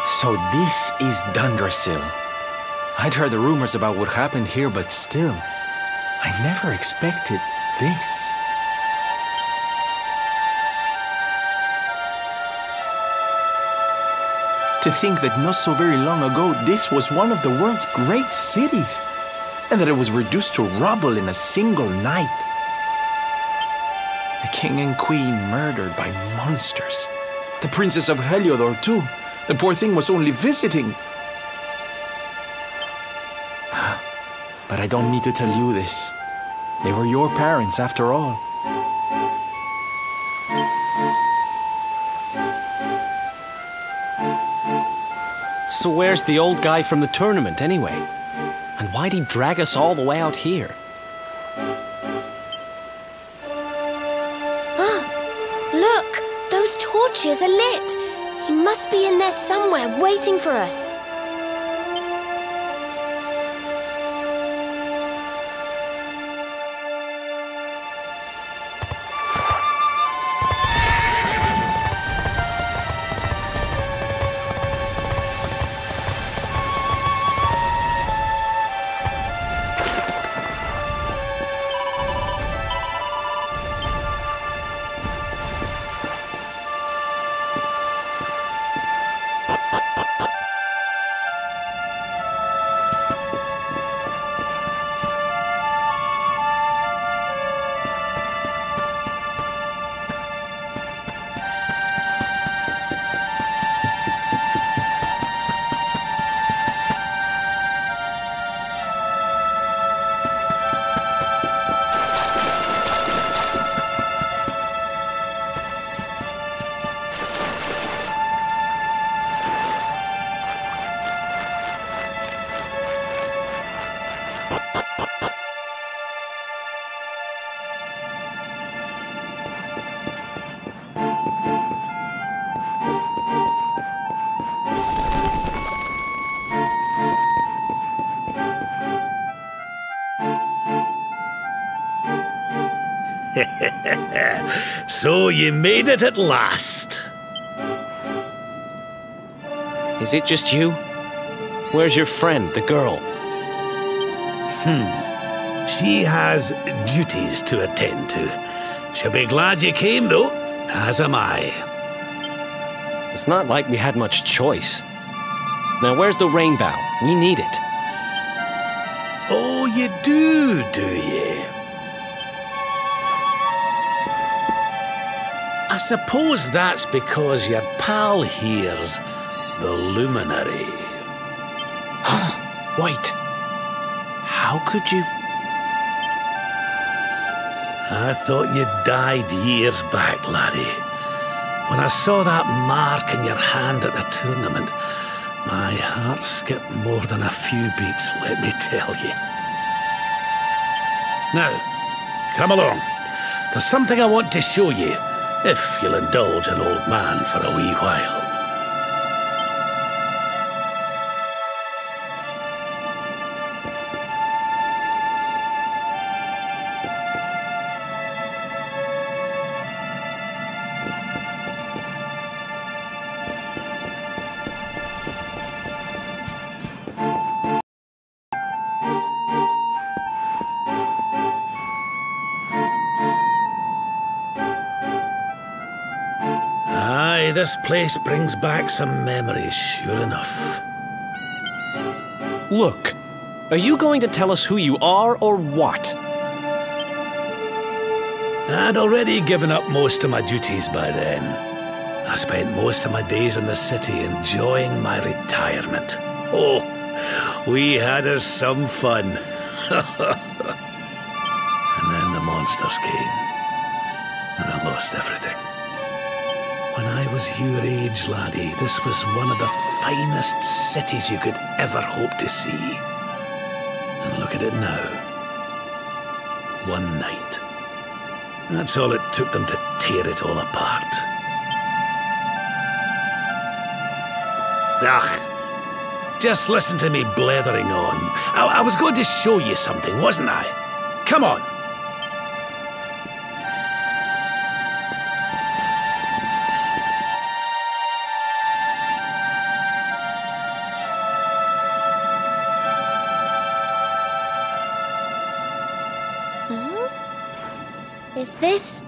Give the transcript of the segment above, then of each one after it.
So this is Dundrasil. I'd heard the rumors about what happened here, but still, I never expected this. To think that not so very long ago, this was one of the world's great cities, and that it was reduced to rubble in a single night. The king and queen murdered by monsters. The princess of Heliodor, too. The poor thing was only visiting. But I don't need to tell you this. They were your parents, after all. So where's the old guy from the tournament, anyway? And why'd he drag us all the way out here? Look! Those torches are lit! He must be in there somewhere, waiting for us. So you made it at last. Is it just you? Where's your friend, the girl? She has duties to attend to. She'll be glad you came, though, as am I. It's not like we had much choice. Now, where's the rainbow? We need it. Oh, you do you? I suppose that's because your pal here's the luminary. Wait. How could you... I thought you died years back, laddie. When I saw that mark in your hand at the tournament, my heart skipped more than a few beats, let me tell you. Now, come along. There's something I want to show you, if you'll indulge an old man for a wee while. This place brings back some memories, sure enough. Look, are you going to tell us who you are or what? I'd already given up most of my duties by then. I spent most of my days in the city enjoying my retirement. Oh, we had us some fun. And then the monsters came, and I lost everything. When I was your age, laddie, this was one of the finest cities you could ever hope to see. And look at it now. One night. That's all it took them to tear it all apart. Ugh. Just listen to me blethering on. I was going to show you something, wasn't I? Come on. Is this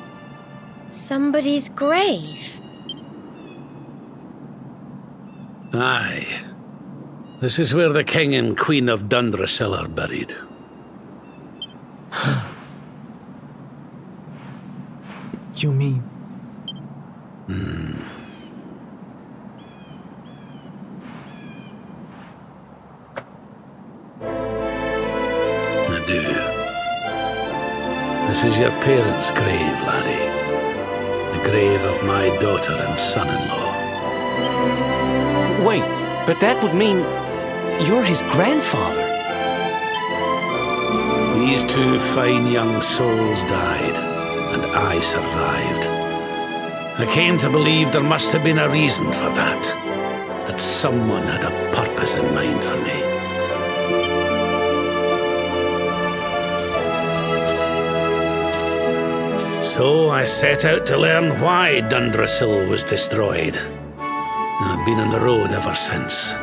somebody's grave? Aye. This is where the King and Queen of Dundrasil are buried. You mean... I do. This is your parents' grave, laddie. The grave of my daughter and son-in-law. Wait, but that would mean you're his grandfather. These two fine young souls died, and I survived. I came to believe there must have been a reason for that. That someone had a purpose in mind for me. So I set out to learn why Dundrasil was destroyed. I've been on the road ever since.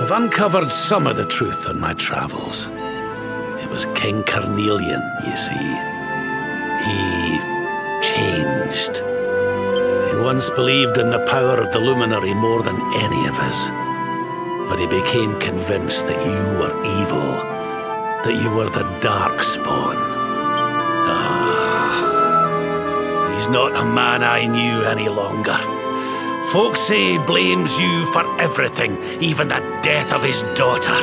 I've uncovered some of the truth on my travels. It was King Carnelian, you see. He changed. He once believed in the power of the luminary more than any of us. But he became convinced that you were evil, that you were the Darkspawn. He's not a man I knew any longer. Folks say he blames you for everything, even the death of his daughter.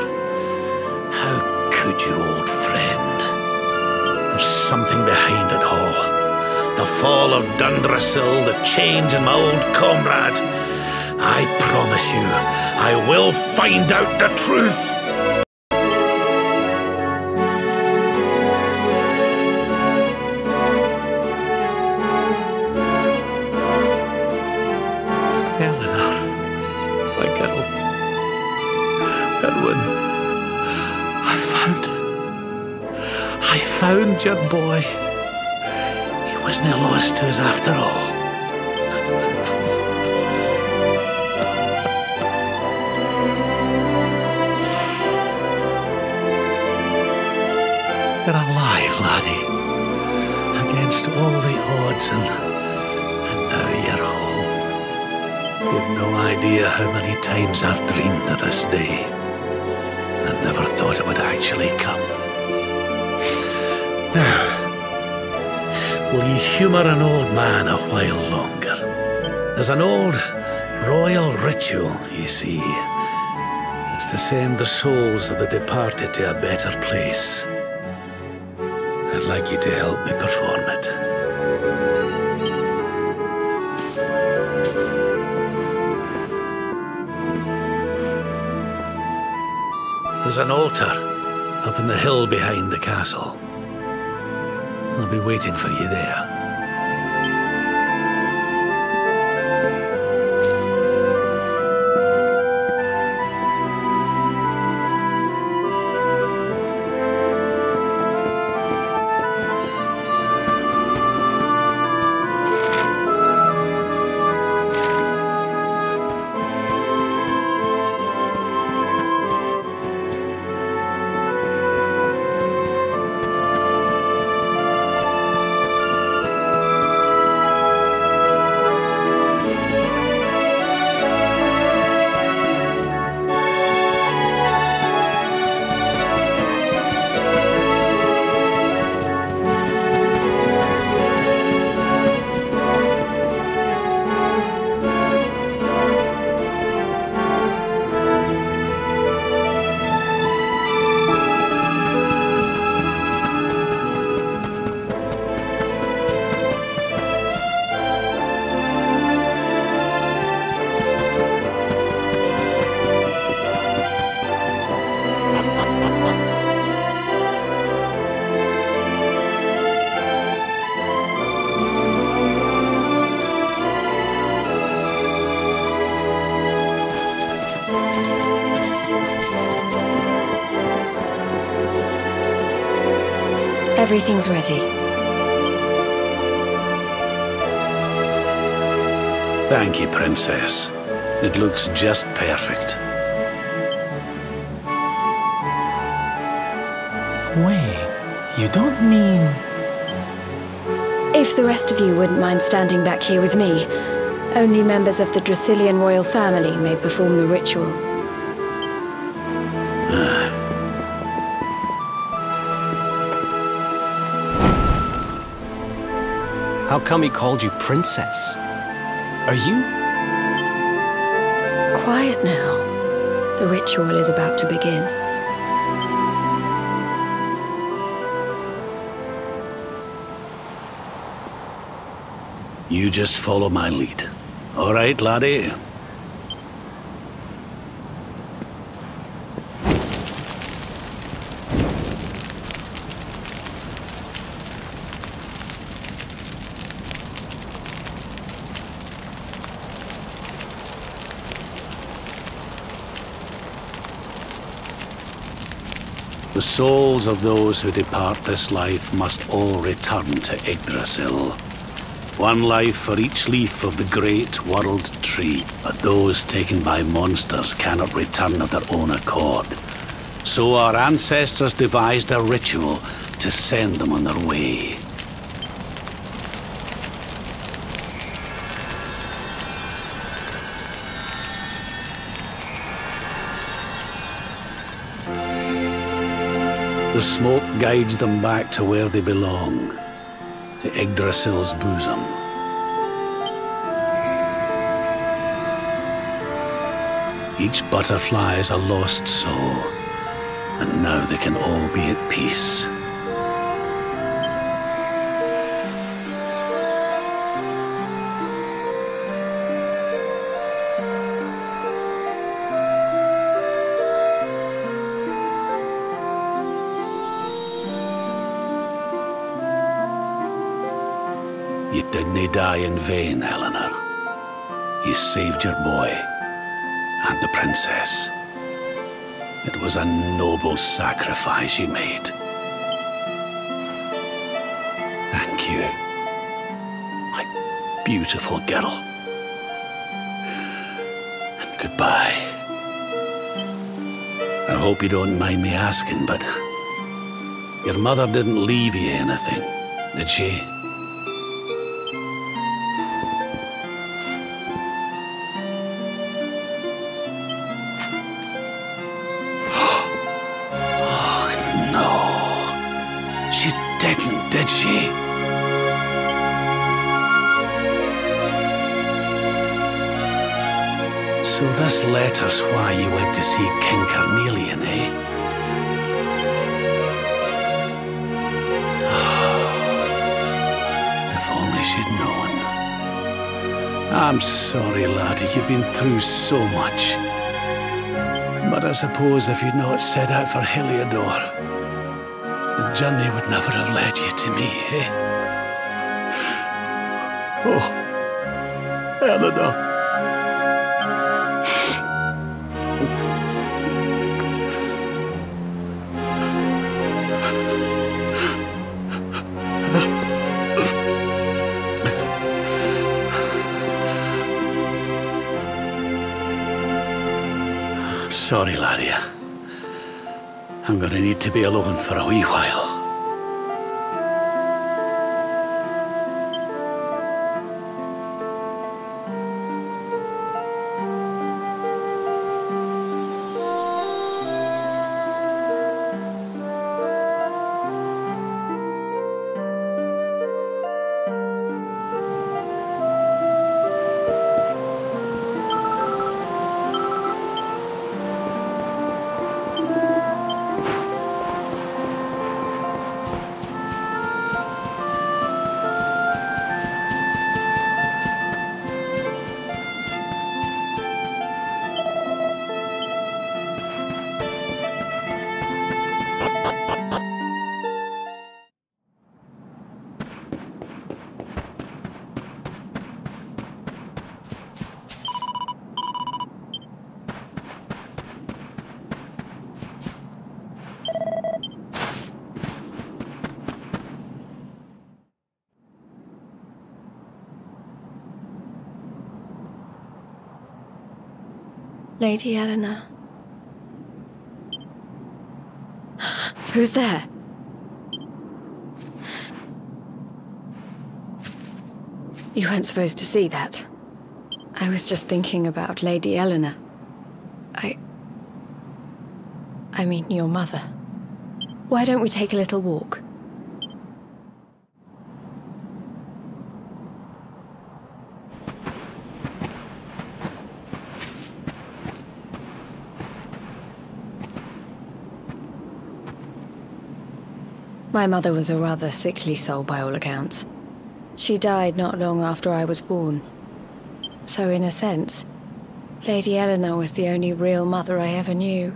How could you, old friend? There's something behind it all. The fall of Dundrasil, the change in my old comrade. I promise you, I will find out the truth. I found your boy. He wasn't lost to us after all. You're alive, laddie. Against all the odds, and now you're home. You've no idea how many times I've dreamed of this day. I never thought it would actually come. Now, will you humour an old man a while longer? There's an old royal ritual, you see. It's to send the souls of the departed to a better place. I'd like you to help me perform it. There's an altar up on the hill behind the castle. I'll be waiting for you there. Everything's ready. Thank you, Princess. It looks just perfect. Wait, you don't mean... If the rest of you wouldn't mind standing back here with me, only members of the Dracilian royal family may perform the ritual. How come he called you Princess? Are you? Quiet now. The ritual is about to begin. You just follow my lead. All right, laddie? The souls of those who depart this life must all return to Yggdrasil. One life for each leaf of the great world tree, but those taken by monsters cannot return of their own accord. So our ancestors devised a ritual to send them on their way. The smoke guides them back to where they belong, to Yggdrasil's bosom. Each butterfly is a lost soul, and now they can all be at peace. You didn't die in vain, Eleanor. You saved your boy and the princess. It was a noble sacrifice you made. Thank you, my beautiful girl. And goodbye. I hope you don't mind me asking, but your mother didn't leave you anything, did she? Didn't, did she? So this letter's why you went to see King Carnelian, eh? If only she'd known. I'm sorry, laddie, you've been through so much. But I suppose if you'd not set out for Heliodor, the journey would never have led you to me, eh? Oh, Eleanor. I'm sorry, laddie. I'm gonna need to be alone for a wee while. Lady Eleanor. Who's there? You weren't supposed to see that. I was just thinking about Lady Eleanor. I mean, your mother. Why don't we take a little walk? My mother was a rather sickly soul by all accounts. She died not long after I was born. So in a sense, Lady Eleanor was the only real mother I ever knew.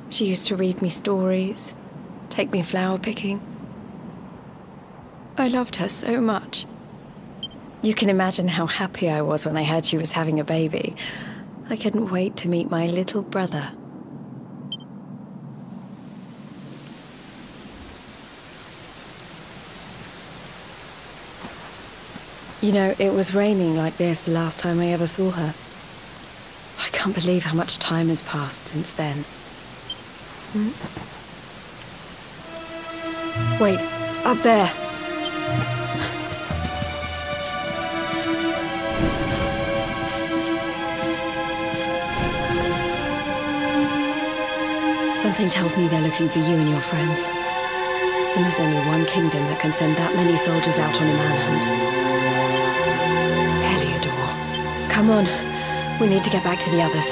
She used to read me stories, take me flower picking. I loved her so much. You can imagine how happy I was when I heard she was having a baby. I couldn't wait to meet my little brother. You know, it was raining like this the last time I ever saw her. I can't believe how much time has passed since then. Wait, up there! Something tells me they're looking for you and your friends. And there's only one kingdom that can send that many soldiers out on a manhunt. Come on, we need to get back to the others.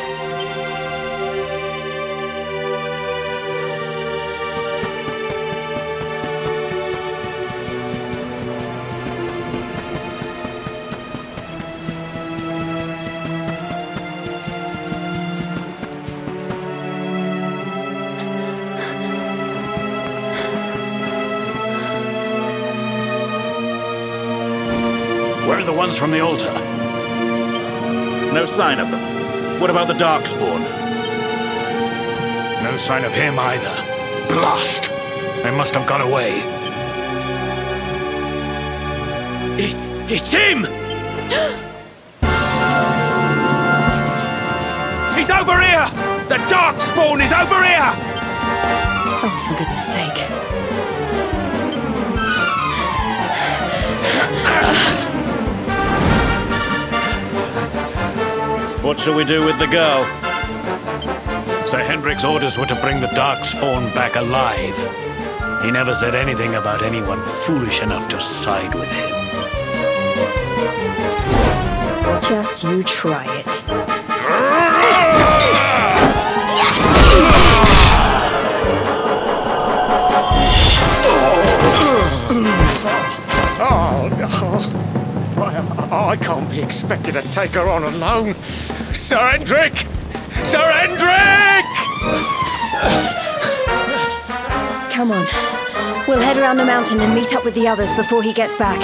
Where are the ones from the altar? No sign of them. What about the Darkspawn? No sign of him either. Blast! They must have gone away. It's him! He's over here! The Darkspawn is over here! Oh, for goodness sake. What shall we do with the girl? Sir Hendrik's orders were to bring the Darkspawn back alive. He never said anything about anyone foolish enough to side with him. Just you try it. Oh, no. I can't be expected to take her on alone. Sir Hendrik! Sir Hendrik! Come on. We'll head around the mountain and meet up with the others before he gets back.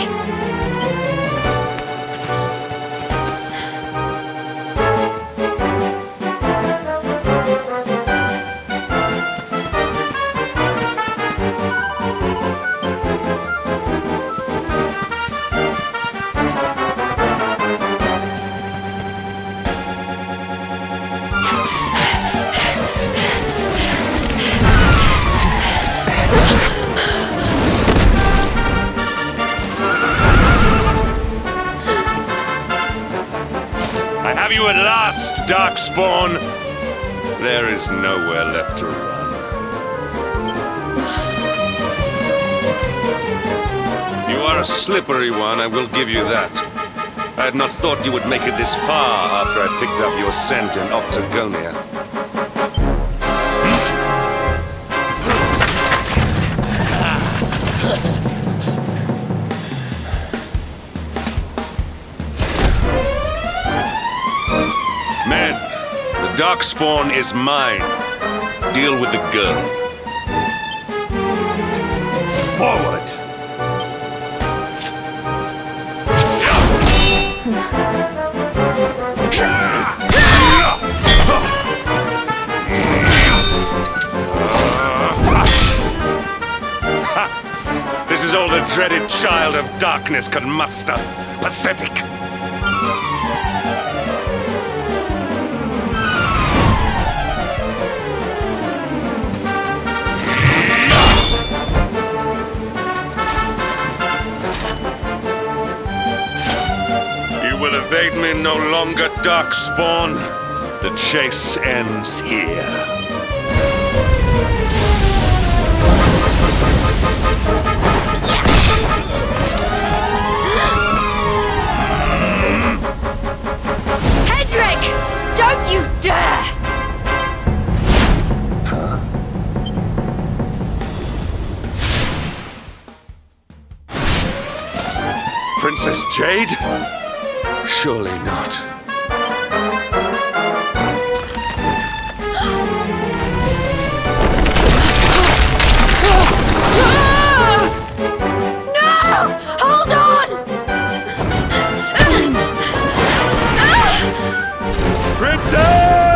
You at last, Darkspawn. There is nowhere left to run. You are a slippery one, I will give you that. I had not thought you would make it this far after I picked up your scent in Octagonia. Men, the Darkspawn is mine. Deal with the girl. Forward! This is all the dreaded child of darkness can muster. Pathetic! will evade me no longer, Darkspawn. The chase ends here. Hedrick! Don't you dare! Princess Jade? Surely not. No! Hold on! Princess!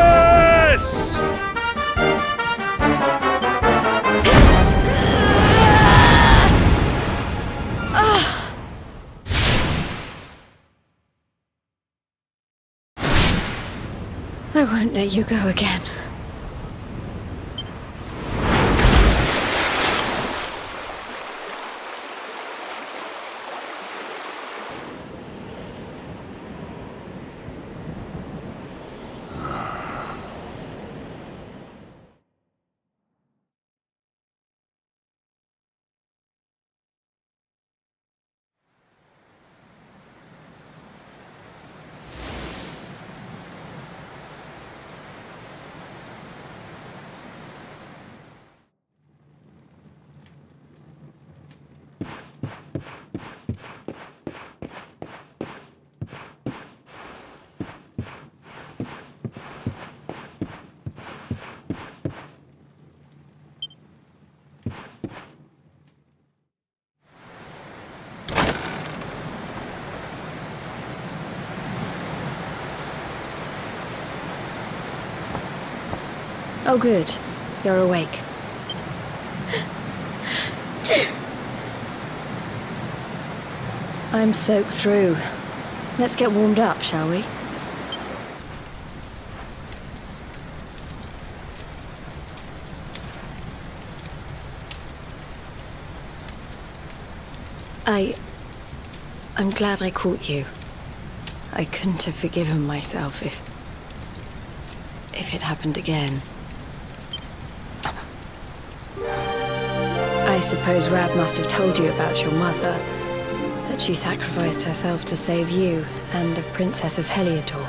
I won't let you go again. Oh good, you're awake. I'm soaked through. Let's get warmed up, shall we? I'm glad I caught you. I couldn't have forgiven myself if it happened again. I suppose Rab must have told you about your mother, that she sacrificed herself to save you and the Princess of Heliodor.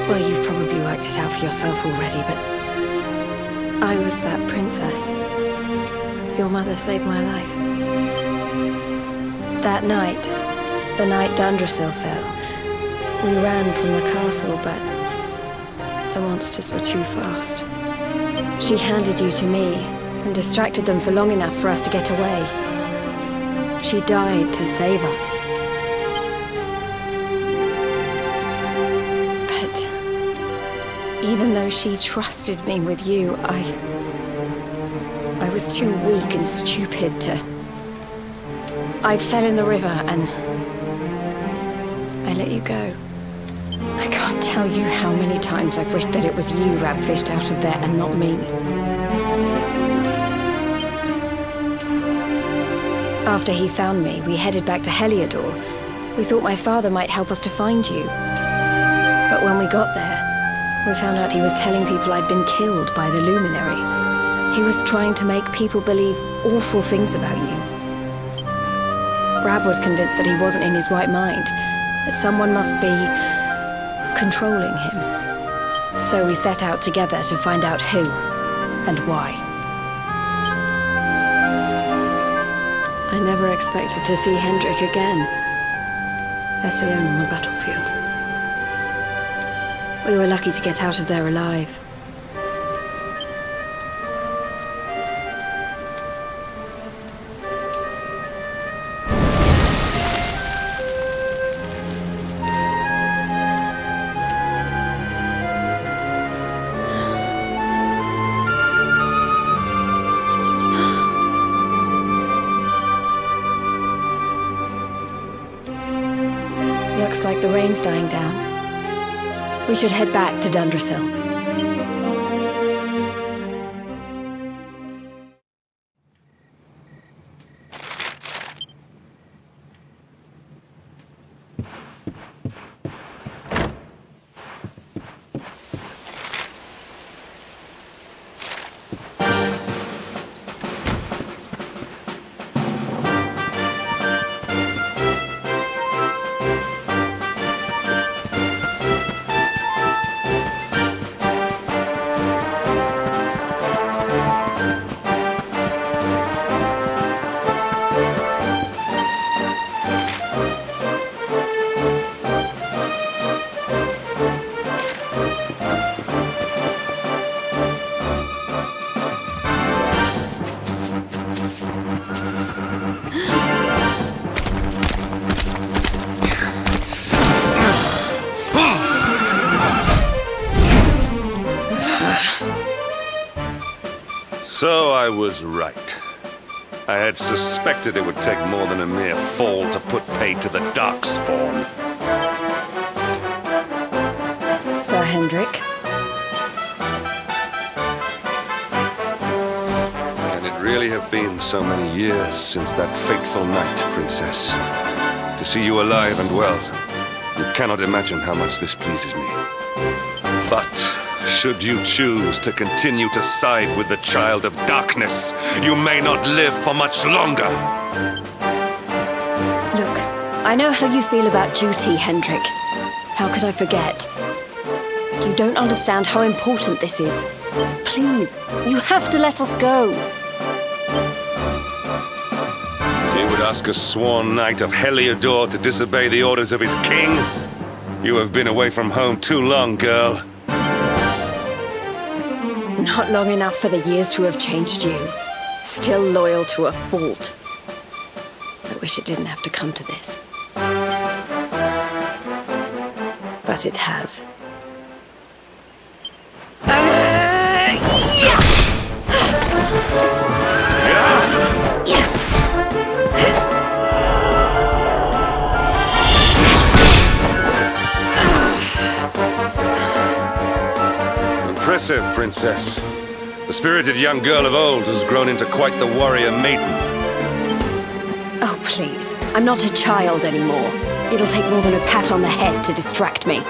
Well, you've probably worked it out for yourself already, but I was that princess. Your mother saved my life. That night, the night Dundrasil fell, we ran from the castle, but the monsters were too fast. She handed you to me and distracted them for long enough for us to get away. She died to save us. But even though she trusted me with you, I was too weak and stupid to... I fell in the river and I let you go. I can't tell you how many times I've wished that it was you Rab fished out of there and not me. After he found me, we headed back to Heliodor. We thought my father might help us to find you. But when we got there, we found out he was telling people I'd been killed by the Luminary. He was trying to make people believe awful things about you. Rab was convinced that he wasn't in his right mind, that someone must be controlling him. So we set out together to find out who and why. I never expected to see Hendrik again, let alone on the battlefield. We were lucky to get out of there alive. Looks like the rain's dying down. We should head back to Dundrasil. So I was right. I had suspected it would take more than a mere fall to put pay to the Darkspawn. Sir Hendrik. And it really have been so many years since that fateful night, Princess. To see you alive and well, you cannot imagine how much this pleases me. But should you choose to continue to side with the Child of Darkness, you may not live for much longer. Look, I know how you feel about duty, Hendrik. How could I forget? You don't understand how important this is. Please, you have to let us go. You would ask a sworn knight of Heliodor to disobey the orders of his king? You have been away from home too long, girl. Not long enough for the years to have changed you. Still loyal to a fault. I wish it didn't have to come to this. But it has. Impressive, Princess. The spirited young girl of old has grown into quite the warrior maiden. Oh, please. I'm not a child anymore. It'll take more than a pat on the head to distract me.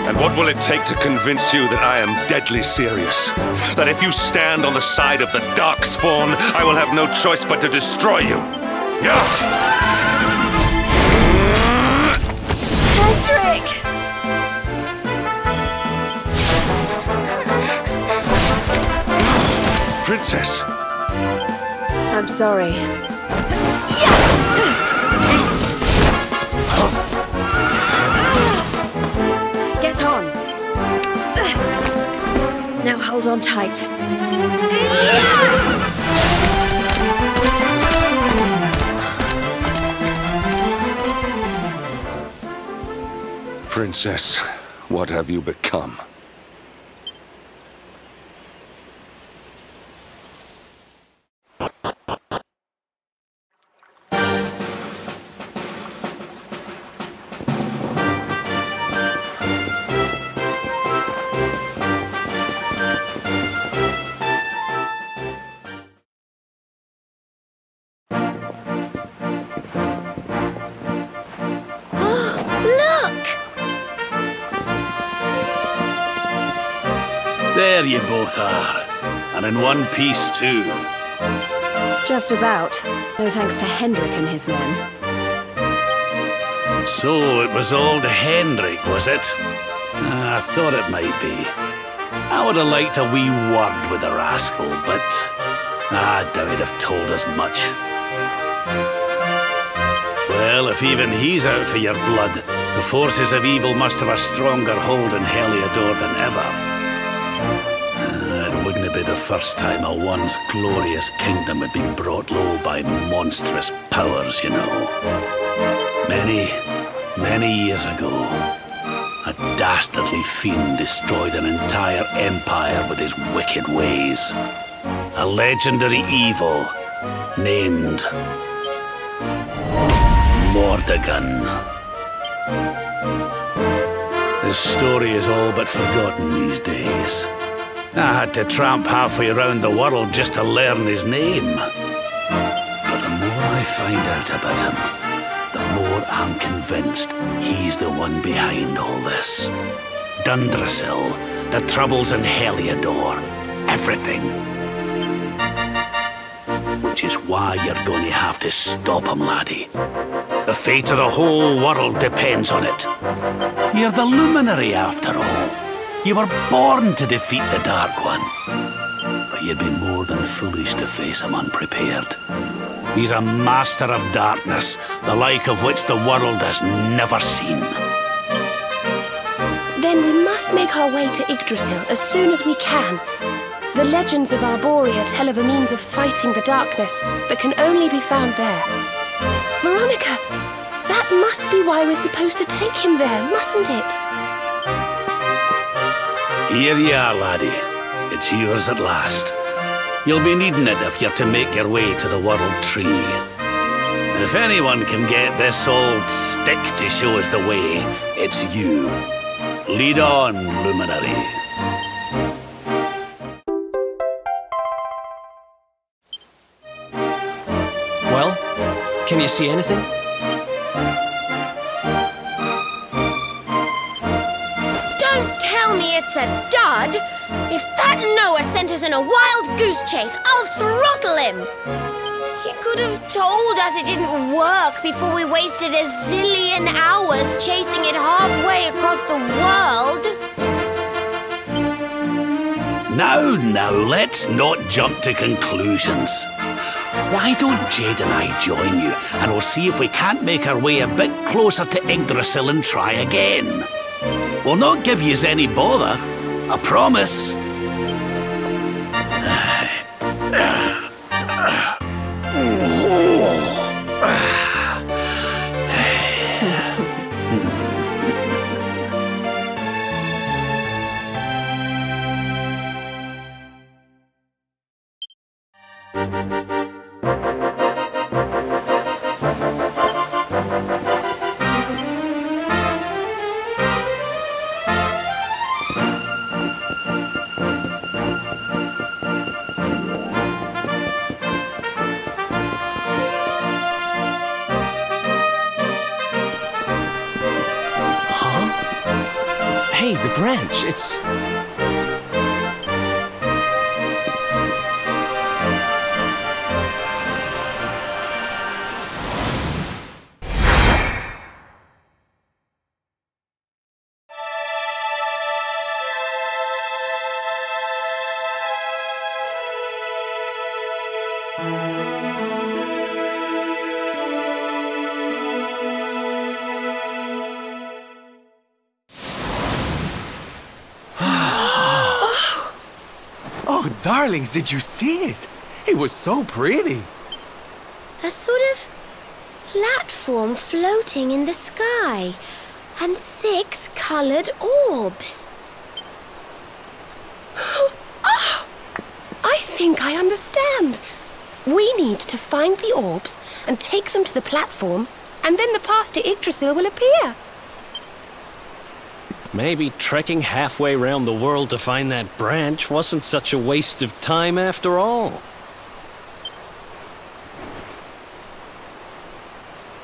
And what will it take to convince you that I am deadly serious? That if you stand on the side of the Darkspawn, I will have no choice but to destroy you? Patrick! Princess! I'm sorry. Get on. Now hold on tight. Princess, what have you become? There you both are. And in one piece, too. Just about. No thanks to Hendrik and his men. So it was old Hendrik, was it? I thought it might be. I would have liked a wee word with the rascal, but I doubt he'd have told us much. Well, if even he's out for your blood, the forces of evil must have a stronger hold in Heliodor than ever. It wouldn't be the first time a once glorious kingdom had been brought low by monstrous powers, you know. Many years ago, a dastardly fiend destroyed an entire empire with his wicked ways. A legendary evil named Mordegon. His story is all but forgotten these days. I had to tramp halfway around the world just to learn his name. But the more I find out about him, the more I'm convinced he's the one behind all this. Dundrasil, the troubles in Heliodor, everything. Which is why you're going to have to stop him, laddie. The fate of the whole world depends on it. You're the luminary, after all. You were born to defeat the Dark One. But you'd be more than foolish to face him unprepared. He's a master of darkness, the like of which the world has never seen. Then we must make our way to Yggdrasil as soon as we can. The legends of Arborea tell of a means of fighting the darkness that can only be found there. Veronica, that must be why we're supposed to take him there, mustn't it? Here you are, laddie. It's yours at last. You'll be needing it if you're to make your way to the World Tree. If anyone can get this old stick to show us the way, it's you. Lead on, Luminary. Well, can you see anything? Don't tell me it's a dud! If that Noah sent us in a wild goose chase, I'll throttle him! He could have told us it didn't work before we wasted a zillion hours chasing it halfway across the world. Now, let's not jump to conclusions. Why don't Jade and I join you, and we'll see if we can't make our way a bit closer to Yggdrasil and try again. We'll not give yous any bother, I promise. Hey, the branch, it's... Oh, darlings, did you see it? It was so pretty. A sort of platform floating in the sky, and 6 coloured orbs. Oh, I think I understand. We need to find the orbs and take them to the platform, and then the path to Yggdrasil will appear. Maybe trekking halfway around the world to find that branch wasn't such a waste of time after all.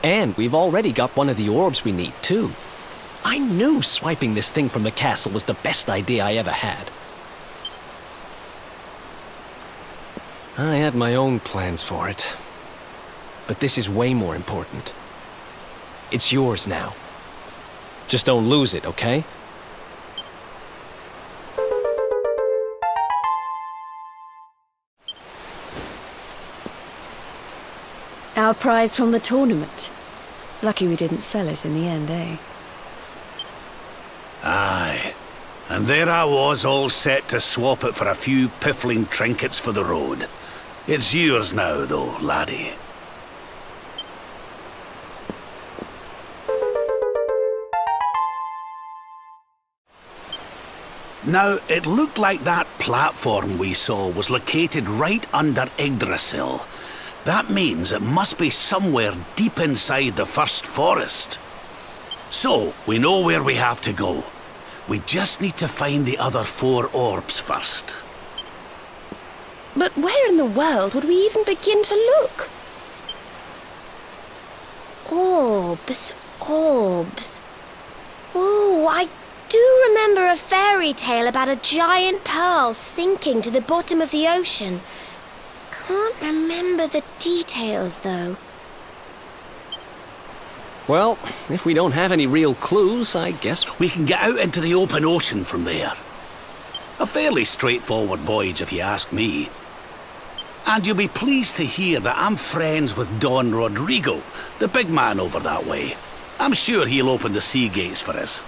And we've already got one of the orbs we need, too. I knew swiping this thing from the castle was the best idea I ever had. I had my own plans for it. But this is way more important. It's yours now. Just don't lose it, okay? Our prize from the tournament. Lucky we didn't sell it in the end, eh? Aye. And there I was, all set to swap it for a few piffling trinkets for the road. It's yours now, though, laddie. Now, it looked like that platform we saw was located right under Yggdrasil. That means it must be somewhere deep inside the first forest. So, we know where we have to go. We just need to find the other 4 orbs first. But where in the world would we even begin to look? Orbs, orbs. Oh, I do remember a fairy tale about a giant pearl sinking to the bottom of the ocean. Can't remember the details, though. Well, if we don't have any real clues, I guess we can get out into the open ocean from there. A fairly straightforward voyage, if you ask me. And you'll be pleased to hear that I'm friends with Don Rodrigo, the big man over that way. I'm sure he'll open the sea gates for us.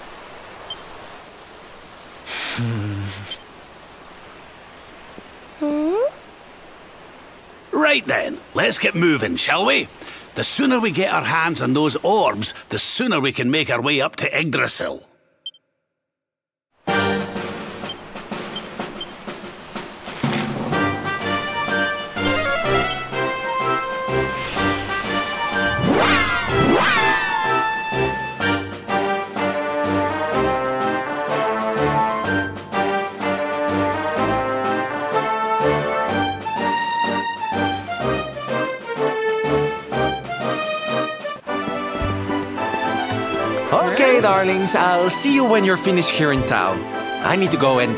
right then, let's get moving, shall we? The sooner we get our hands on those orbs, the sooner we can make our way up to Yggdrasil. Okay, darlings, I'll see you when you're finished here in town. I need to go and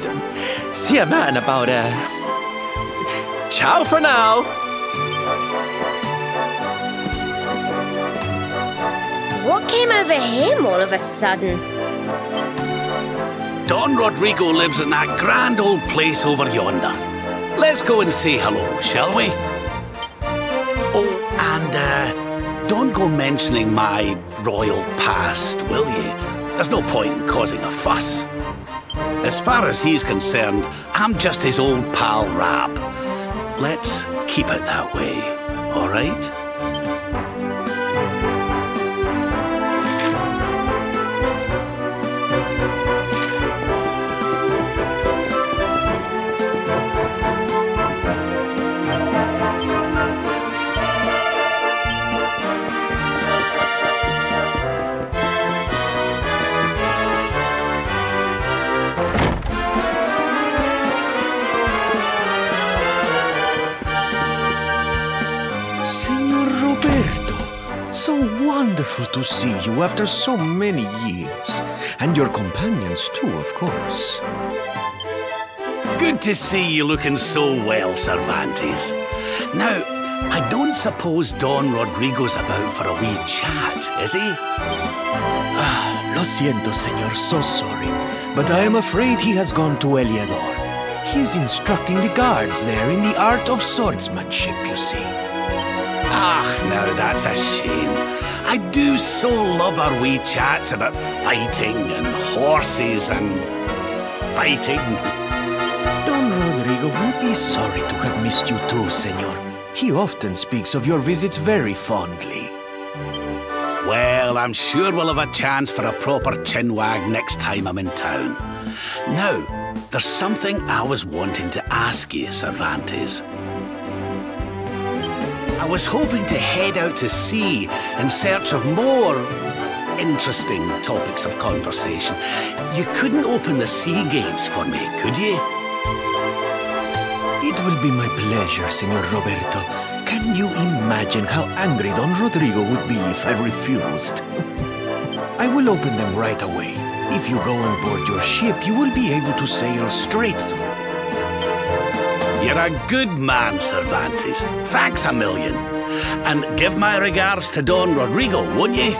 see a man about Ciao for now! What came over him all of a sudden? Don Rodrigo lives in that grand old place over yonder. Let's go and say hello, shall we? Oh, and don't go mentioning my royal past, will you? There's no point in causing a fuss. As far as he's concerned, I'm just his old pal Rab. Let's keep it that way, all right? Wonderful to see you after so many years. And your companions too, of course. Good to see you looking so well, Cervantes. Now, I don't suppose Don Rodrigo's about for a wee chat, is he? Lo siento, señor, so sorry. But I am afraid he has gone to Eliador. He's instructing the guards there in the art of swordsmanship, you see. Now that's a shame. I do so love our wee chats about fighting and horses and fighting. Don Rodrigo will be sorry to have missed you too, senor. He often speaks of your visits very fondly. Well, I'm sure we'll have a chance for a proper chinwag next time I'm in town. Now, there's something I was wanting to ask you, Cervantes. I was hoping to head out to sea in search of more interesting topics of conversation. You couldn't open the sea gates for me, could you? It will be my pleasure, Senor Roberto. Can you imagine how angry Don Rodrigo would be if I refused? I will open them right away. If you go on board your ship, you will be able to sail straight through. You're a good man, Cervantes. Thanks a million. And give my regards to Don Rodrigo, won't you?